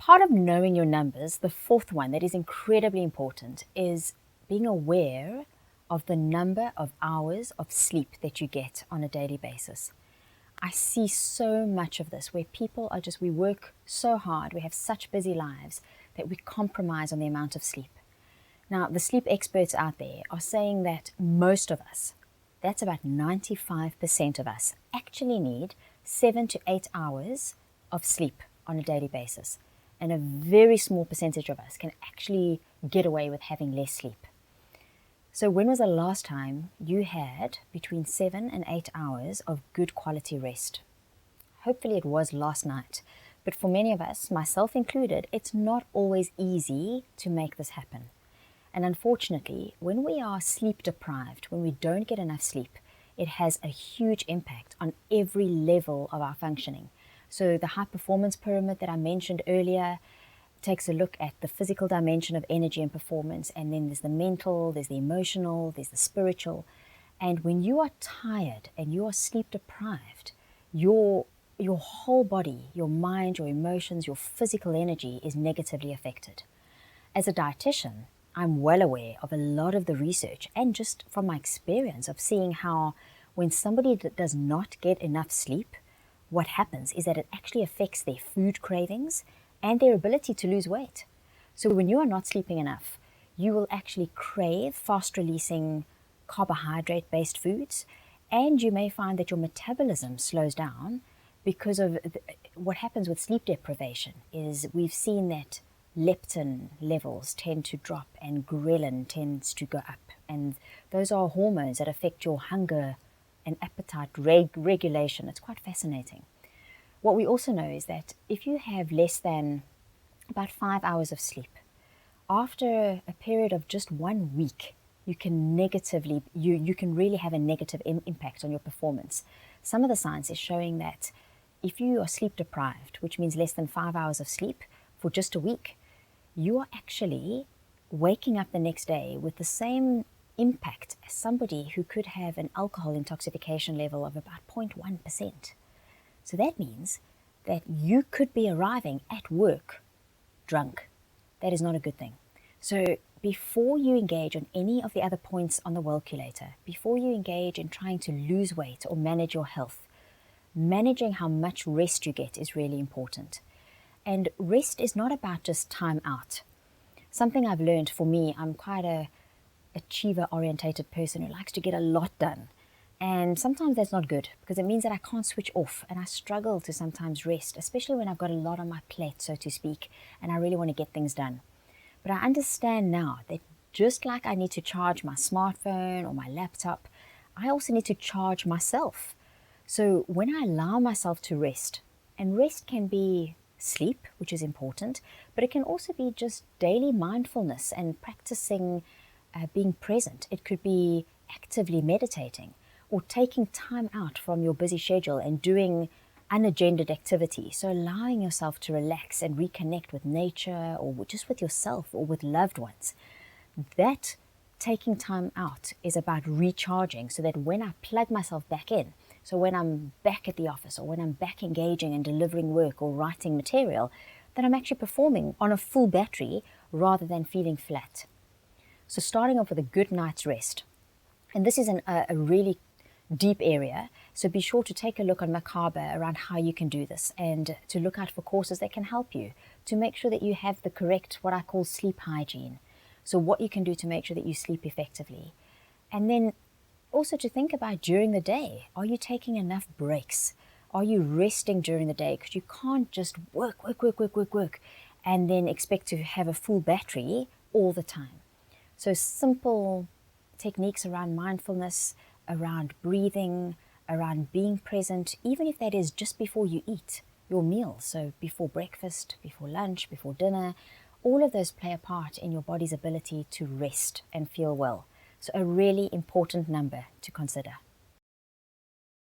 part of knowing your numbers, the fourth one that is incredibly important, is being aware of the number of hours of sleep that you get on a daily basis. I see so much of this where people are we work so hard, we have such busy lives that we compromise on the amount of sleep. Now, the sleep experts out there are saying that most of us, that's about 95% of us, actually need 7 to 8 hours of sleep on a daily basis. And a very small percentage of us can actually get away with having less sleep. So when was the last time you had between 7 and 8 hours of good quality rest? Hopefully it was last night. But for many of us, myself included, it's not always easy to make this happen. And unfortunately, when we are sleep deprived, when we don't get enough sleep, it has a huge impact on every level of our functioning. So the high performance pyramid that I mentioned earlier takes a look at the physical dimension of energy and performance, and then there's the mental, there's the emotional, there's the spiritual. And when you are tired and you are sleep deprived, your whole body, your mind, your emotions, your physical energy is negatively affected. As a dietitian, I'm well aware of a lot of the research and just from my experience of seeing how when somebody does not get enough sleep, what happens is that it actually affects their food cravings and their ability to lose weight. So when you are not sleeping enough, you will actually crave fast-releasing carbohydrate-based foods, and you may find that your metabolism slows down because of what happens with sleep deprivation is we've seen that leptin levels tend to drop and ghrelin tends to go up. And those are hormones that affect your hunger and appetite regulation. It's quite fascinating. What we also know is that if you have less than about 5 hours of sleep, after a period of just 1 week, you can really have a negative impact on your performance. Some of the science is showing that if you are sleep deprived, which means less than 5 hours of sleep for just a week, you are actually waking up the next day with the same impact as somebody who could have an alcohol intoxication level of about 0.1%. So that means that you could be arriving at work drunk. That is not a good thing. So before you engage on any of the other points on the Wellculator, before you engage in trying to lose weight or manage your health, managing how much rest you get is really important. And rest is not about just time out. Something I've learned for me, I'm quite a achiever-orientated person who likes to get a lot done. And sometimes that's not good because it means that I can't switch off and I struggle to sometimes rest, especially when I've got a lot on my plate, so to speak, and I really want to get things done. But I understand now that just like I need to charge my smartphone or my laptop, I also need to charge myself. So when I allow myself to rest, and rest can be sleep, which is important, but it can also be just daily mindfulness and practicing being present. It could be actively meditating or taking time out from your busy schedule and doing unagendered activity. So allowing yourself to relax and reconnect with nature or just with yourself or with loved ones. That taking time out is about recharging so that when I plug myself back in, so when I'm back at the office or when I'm back engaging and delivering work or writing material, that I'm actually performing on a full battery rather than feeling flat. So starting off with a good night's rest. And this is a really deep area, so be sure to take a look on Macabre around how you can do this and to look out for courses that can help you to make sure that you have the correct, what I call sleep hygiene. So what you can do to make sure that you sleep effectively. And then also to think about during the day, are you taking enough breaks? Are you resting during the day? Because you can't just work, and then expect to have a full battery all the time. So simple techniques around mindfulness, around breathing, around being present, even if that is just before you eat your meal. So before breakfast, before lunch, before dinner, all of those play a part in your body's ability to rest and feel well. So a really important number to consider.